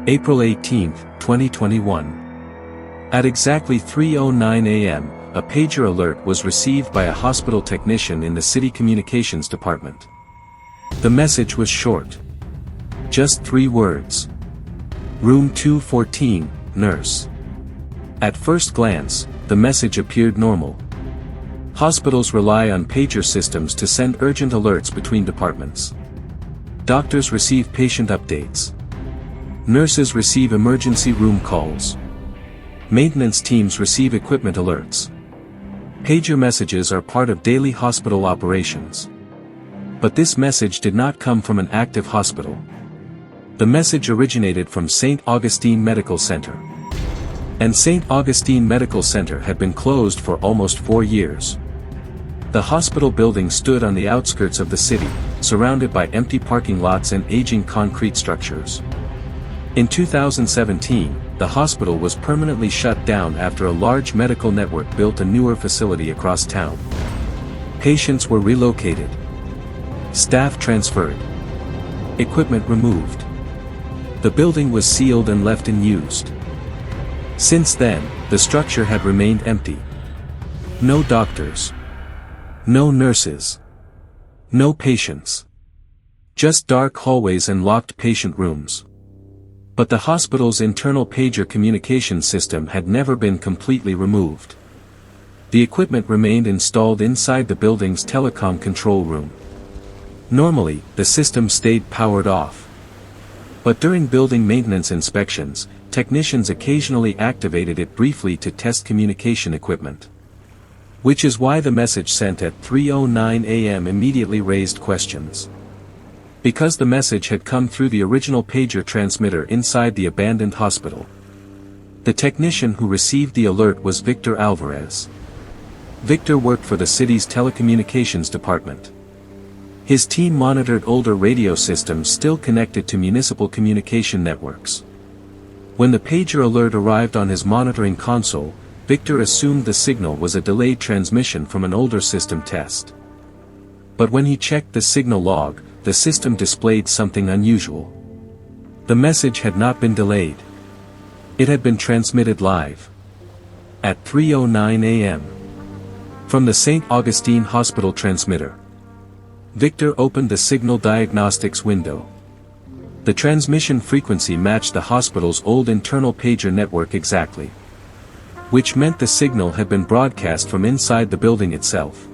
April 18, 2021. At exactly 3:09 a.m., a pager alert was received by a hospital technician in the city communications department. The message was short. Just 3 words. Room 214, nurse. At first glance, the message appeared normal. Hospitals rely on pager systems to send urgent alerts between departments. Doctors receive patient updates. Nurses receive emergency room calls. Maintenance teams receive equipment alerts. Pager messages are part of daily hospital operations. But this message did not come from an active hospital. The message originated from St. Augustine Medical Center. And St. Augustine Medical Center had been closed for almost 4 years. The hospital building stood on the outskirts of the city, surrounded by empty parking lots and aging concrete structures. In 2017, the hospital was permanently shut down after a large medical network built a newer facility across town. Patients were relocated. Staff transferred. Equipment removed. The building was sealed and left unused. Since then, the structure had remained empty. No doctors. No nurses. No patients. Just dark hallways and locked patient rooms. But the hospital's internal pager communication system had never been completely removed. The equipment remained installed inside the building's telecom control room. Normally, the system stayed powered off. But during building maintenance inspections, technicians occasionally activated it briefly to test communication equipment. Which is why the message sent at 3:09 a.m. immediately raised questions. Because the message had come through the original pager transmitter inside the abandoned hospital. The technician who received the alert was Victor Alvarez. Victor worked for the city's telecommunications department. His team monitored older radio systems still connected to municipal communication networks. When the pager alert arrived on his monitoring console, Victor assumed the signal was a delayed transmission from an older system test. But when he checked the signal log, the system displayed something unusual. The message had not been delayed. It had been transmitted live. At 3:09 a.m. From the St. Augustine Hospital transmitter. Victor opened the signal diagnostics window. The transmission frequency matched the hospital's old internal pager network exactly. Which meant the signal had been broadcast from inside the building itself.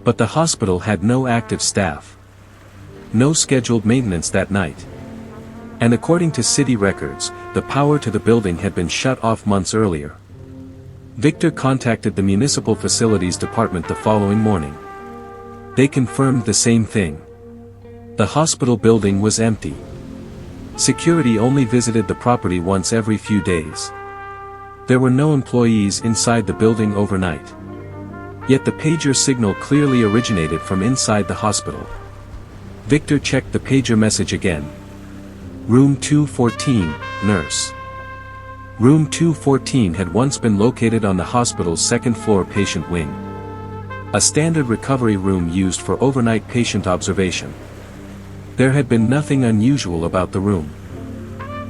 But the hospital had no active staff. No scheduled maintenance that night. And according to city records, the power to the building had been shut off months earlier. Victor contacted the municipal facilities department the following morning. They confirmed the same thing. The hospital building was empty. Security only visited the property once every few days. There were no employees inside the building overnight. Yet the pager signal clearly originated from inside the hospital. Victor checked the pager message again. Room 214, nurse. Room 214 had once been located on the hospital's second-floor patient wing. A standard recovery room used for overnight patient observation. There had been nothing unusual about the room.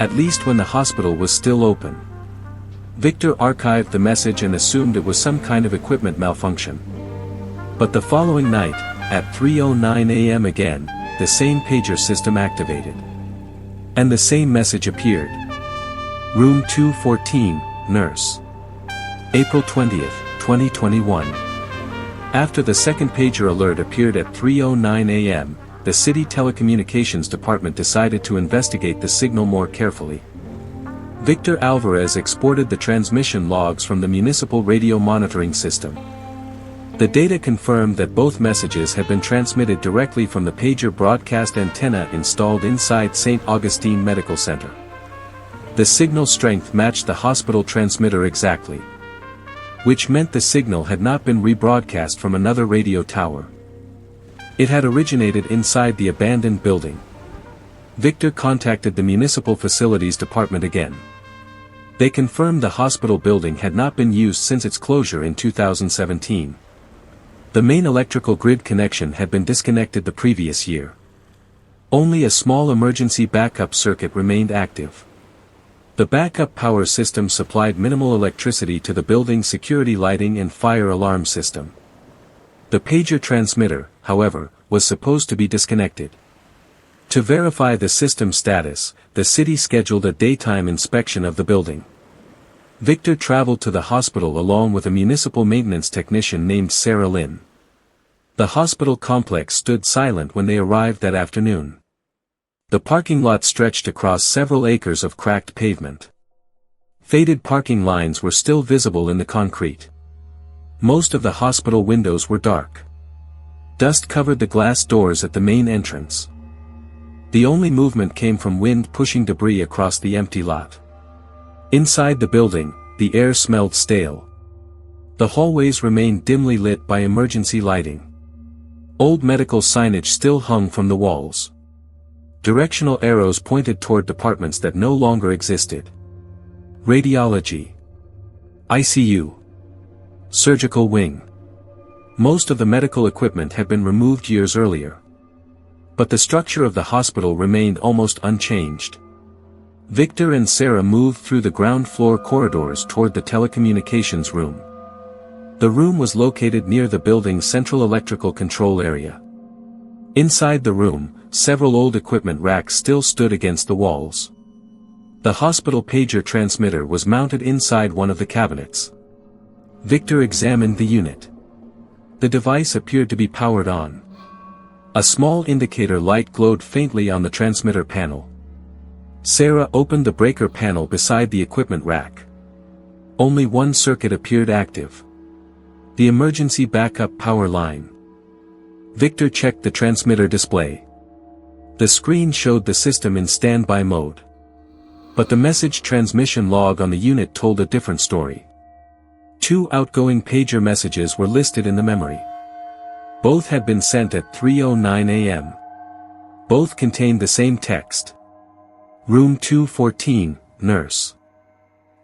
At least when the hospital was still open. Victor archived the message and assumed it was some kind of equipment malfunction. But the following night, at 3:09 a.m. again, the same pager system activated. And the same message appeared. Room 214, nurse. April 20th, 2021. After the second pager alert appeared at 3:09 a.m., the city telecommunications department decided to investigate the signal more carefully. Victor Alvarez exported the transmission logs from the municipal radio monitoring system. The data confirmed that both messages had been transmitted directly from the pager broadcast antenna installed inside St. Augustine Medical Center. The signal strength matched the hospital transmitter exactly. Which meant the signal had not been rebroadcast from another radio tower. It had originated inside the abandoned building. Victor contacted the municipal facilities department again. They confirmed the hospital building had not been used since its closure in 2017. The main electrical grid connection had been disconnected the previous year. Only a small emergency backup circuit remained active. The backup power system supplied minimal electricity to the building's security lighting and fire alarm system. The pager transmitter, however, was supposed to be disconnected. To verify the system status, the city scheduled a daytime inspection of the building. Victor traveled to the hospital along with a municipal maintenance technician named Sarah Lynn. The hospital complex stood silent when they arrived that afternoon. The parking lot stretched across several acres of cracked pavement. Faded parking lines were still visible in the concrete. Most of the hospital windows were dark. Dust covered the glass doors at the main entrance. The only movement came from wind pushing debris across the empty lot. Inside the building, the air smelled stale. The hallways remained dimly lit by emergency lighting. Old medical signage still hung from the walls. Directional arrows pointed toward departments that no longer existed. Radiology, ICU, surgical wing. Most of the medical equipment had been removed years earlier. But the structure of the hospital remained almost unchanged. Victor and Sarah moved through the ground floor corridors toward the telecommunications room. The room was located near the building's central electrical control area. Inside the room, several old equipment racks still stood against the walls. The hospital pager transmitter was mounted inside one of the cabinets. Victor examined the unit. The device appeared to be powered on. A small indicator light glowed faintly on the transmitter panel. Sarah opened the breaker panel beside the equipment rack. Only one circuit appeared active. The emergency backup power line. Victor checked the transmitter display. The screen showed the system in standby mode. But the message transmission log on the unit told a different story. 2 outgoing pager messages were listed in the memory. Both had been sent at 3:09 a.m. Both contained the same text. Room 214, nurse.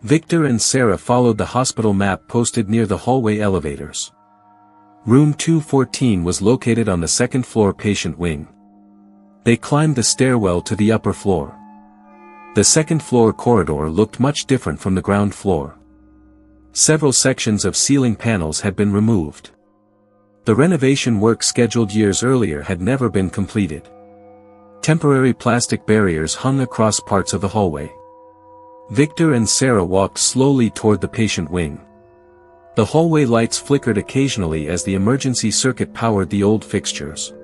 Victor and Sarah followed the hospital map posted near the hallway elevators. Room 214 was located on the second-floor patient wing. They climbed the stairwell to the upper floor. The second-floor corridor looked much different from the ground floor. Several sections of ceiling panels had been removed. The renovation work scheduled years earlier had never been completed. Temporary plastic barriers hung across parts of the hallway. Victor and Sarah walked slowly toward the patient wing. The hallway lights flickered occasionally as the emergency circuit powered the old fixtures.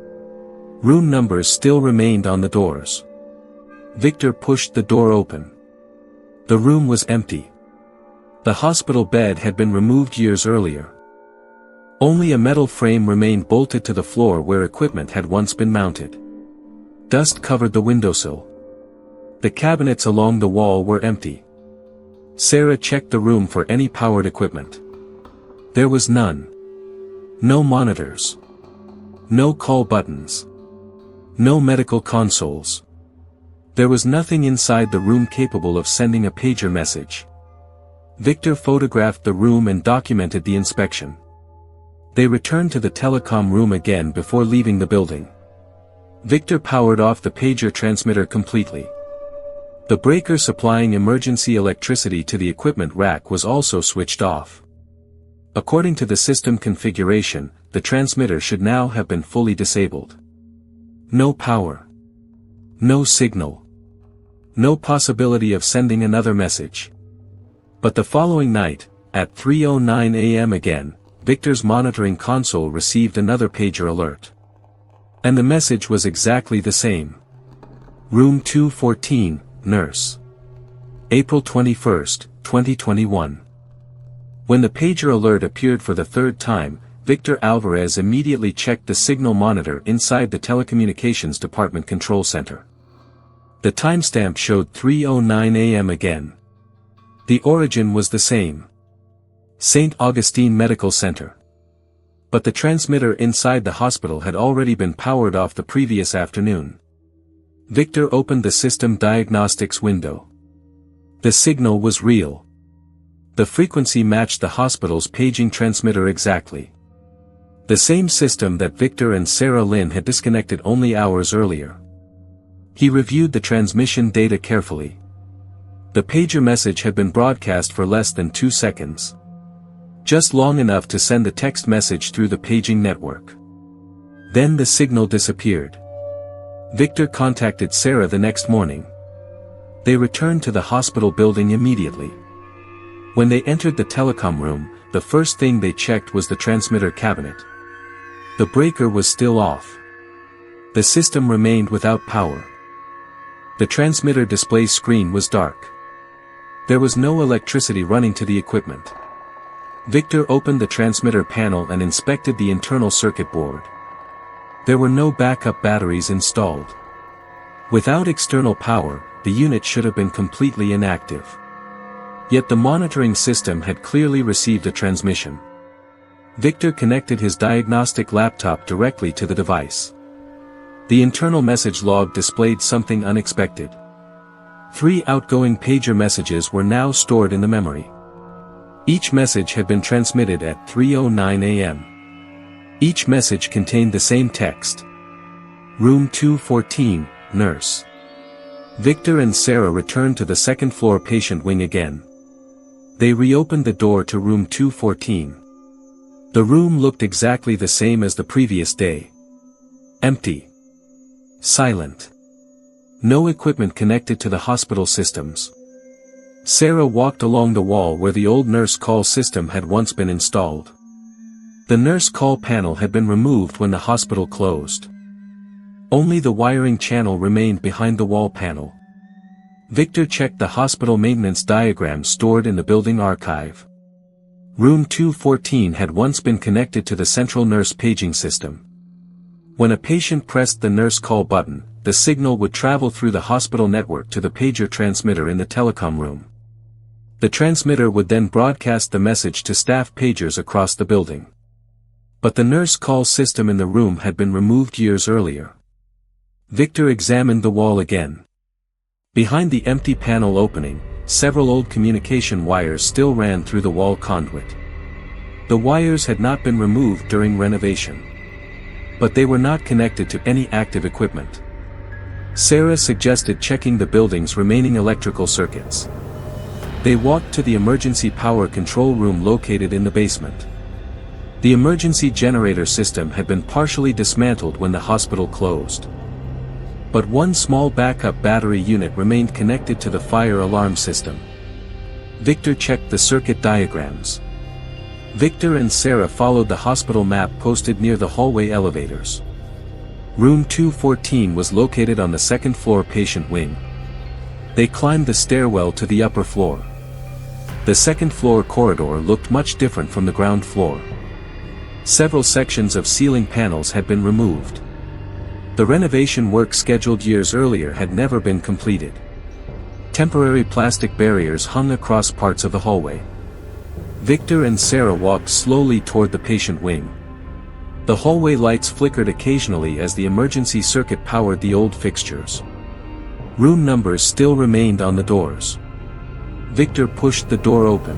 Room numbers still remained on the doors. Victor pushed the door open. The room was empty. The hospital bed had been removed years earlier. Only a metal frame remained bolted to the floor where equipment had once been mounted. Dust covered the windowsill. The cabinets along the wall were empty. Sarah checked the room for any powered equipment. There was none. No monitors. No call buttons. No medical consoles. There was nothing inside the room capable of sending a pager message. Victor photographed the room and documented the inspection. They returned to the telecom room again before leaving the building. Victor powered off the pager transmitter completely. The breaker supplying emergency electricity to the equipment rack was also switched off. According to the system configuration, the transmitter should now have been fully disabled. No power. No signal. No possibility of sending another message. But the following night, at 3:09 a.m. again, Victor's monitoring console received another pager alert. And the message was exactly the same. Room 214, nurse. April 21, 2021. When the pager alert appeared for the third time, Victor Alvarez immediately checked the signal monitor inside the Telecommunications Department Control Center. The timestamp showed 3:09 a.m. again. The origin was the same. St. Augustine Medical Center. But the transmitter inside the hospital had already been powered off the previous afternoon. Victor opened the system diagnostics window. The signal was real. The frequency matched the hospital's paging transmitter exactly. The same system that Victor and Sarah Lynn had disconnected only hours earlier. He reviewed the transmission data carefully. The pager message had been broadcast for less than 2 seconds. Just long enough to send the text message through the paging network. Then the signal disappeared. Victor contacted Sarah the next morning. They returned to the hospital building immediately. When they entered the telecom room, the first thing they checked was the transmitter cabinet. The breaker was still off. The system remained without power. The transmitter display screen was dark. There was no electricity running to the equipment. Victor opened the transmitter panel and inspected the internal circuit board. There were no backup batteries installed. Without external power, the unit should have been completely inactive. Yet the monitoring system had clearly received a transmission. Victor connected his diagnostic laptop directly to the device. The internal message log displayed something unexpected. 3 outgoing pager messages were now stored in the memory. Each message had been transmitted at 3:09 a.m. Each message contained the same text. Room 214, nurse. Victor and Sarah returned to the second-floor patient wing again. They reopened the door to room 214. The room looked exactly the same as the previous day. Empty. Silent. No equipment connected to the hospital systems. Sarah walked along the wall where the old nurse call system had once been installed. The nurse call panel had been removed when the hospital closed. Only the wiring channel remained behind the wall panel. Victor checked the hospital maintenance diagram stored in the building archive. Room 214 had once been connected to the central nurse paging system. When a patient pressed the nurse call button, the signal would travel through the hospital network to the pager transmitter in the telecom room. The transmitter would then broadcast the message to staff pagers across the building. But the nurse call system in the room had been removed years earlier. Victor examined the wall again. Behind the empty panel opening, several old communication wires still ran through the wall conduit. The wires had not been removed during renovation. But they were not connected to any active equipment. Sarah suggested checking the building's remaining electrical circuits. They walked to the emergency power control room located in the basement. The emergency generator system had been partially dismantled when the hospital closed. But one small backup battery unit remained connected to the fire alarm system. Victor checked the circuit diagrams. Victor and Sarah followed the hospital map posted near the hallway elevators. Room 214 was located on the second-floor patient wing. They climbed the stairwell to the upper floor. The second-floor corridor looked much different from the ground floor. Several sections of ceiling panels had been removed. The renovation work scheduled years earlier had never been completed. Temporary plastic barriers hung across parts of the hallway. Victor and Sarah walked slowly toward the patient wing. The hallway lights flickered occasionally as the emergency circuit powered the old fixtures. Room numbers still remained on the doors. Victor pushed the door open.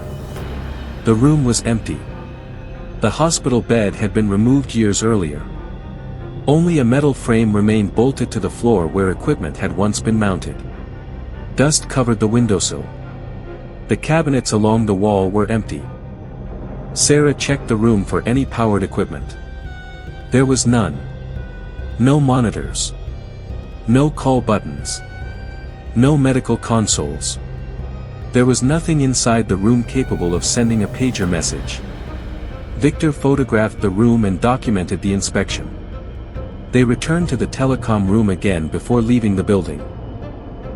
The room was empty. The hospital bed had been removed years earlier. Only a metal frame remained bolted to the floor where equipment had once been mounted. Dust covered the windowsill. The cabinets along the wall were empty. Sarah checked the room for any powered equipment. There was none. No monitors. No call buttons. No medical consoles. There was nothing inside the room capable of sending a pager message. Victor photographed the room and documented the inspection. They returned to the telecom room again before leaving the building.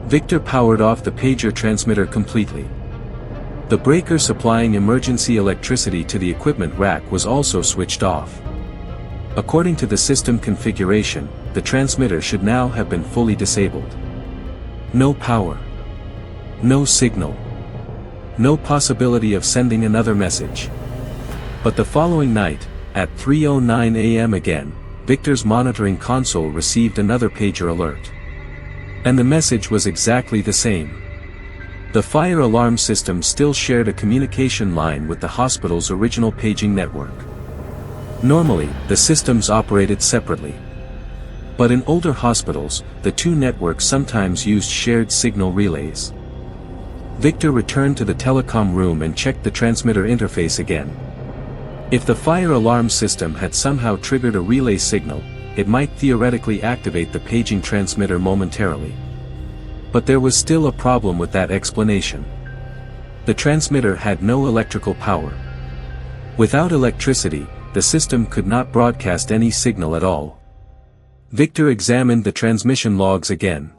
Victor powered off the pager transmitter completely. The breaker supplying emergency electricity to the equipment rack was also switched off. According to the system configuration, the transmitter should now have been fully disabled. No power. No signal. No possibility of sending another message. But the following night, at 3:09 a.m. again, Victor's monitoring console received another pager alert. And the message was exactly the same. The fire alarm system still shared a communication line with the hospital's original paging network. Normally, the systems operated separately. But in older hospitals, the two networks sometimes used shared signal relays. Victor returned to the telecom room and checked the transmitter interface again. If the fire alarm system had somehow triggered a relay signal, it might theoretically activate the paging transmitter momentarily. But there was still a problem with that explanation. The transmitter had no electrical power. Without electricity, the system could not broadcast any signal at all. Victor examined the transmission logs again.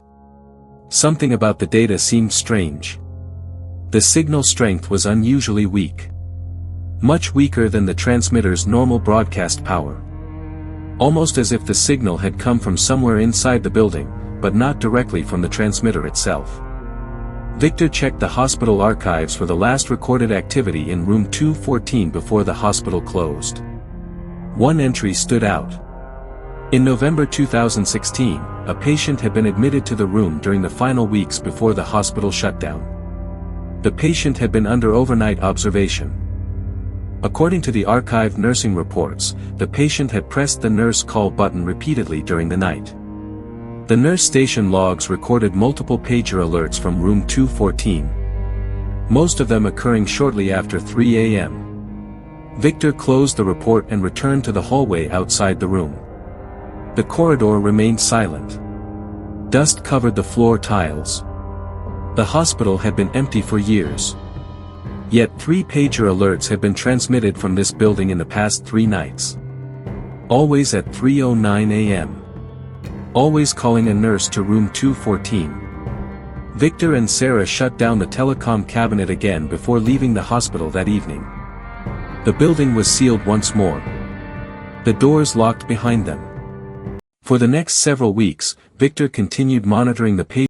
Something about the data seemed strange. The signal strength was unusually weak. Much weaker than the transmitter's normal broadcast power. Almost as if the signal had come from somewhere inside the building, but not directly from the transmitter itself. Victor checked the hospital archives for the last recorded activity in room 214 before the hospital closed. One entry stood out. In November 2016, a patient had been admitted to the room during the final weeks before the hospital shut down. The patient had been under overnight observation. According to the archived nursing reports, the patient had pressed the nurse call button repeatedly during the night. The nurse station logs recorded multiple pager alerts from room 214. Most of them occurring shortly after 3 a.m. Victor closed the report and returned to the hallway outside the room. The corridor remained silent. Dust covered the floor tiles. The hospital had been empty for years. Yet 3 pager alerts had been transmitted from this building in the past 3 nights. Always at 3:09 a.m. Always calling a nurse to room 214. Victor and Sarah shut down the telecom cabinet again before leaving the hospital that evening. The building was sealed once more. The doors locked behind them. For the next several weeks, Victor continued monitoring the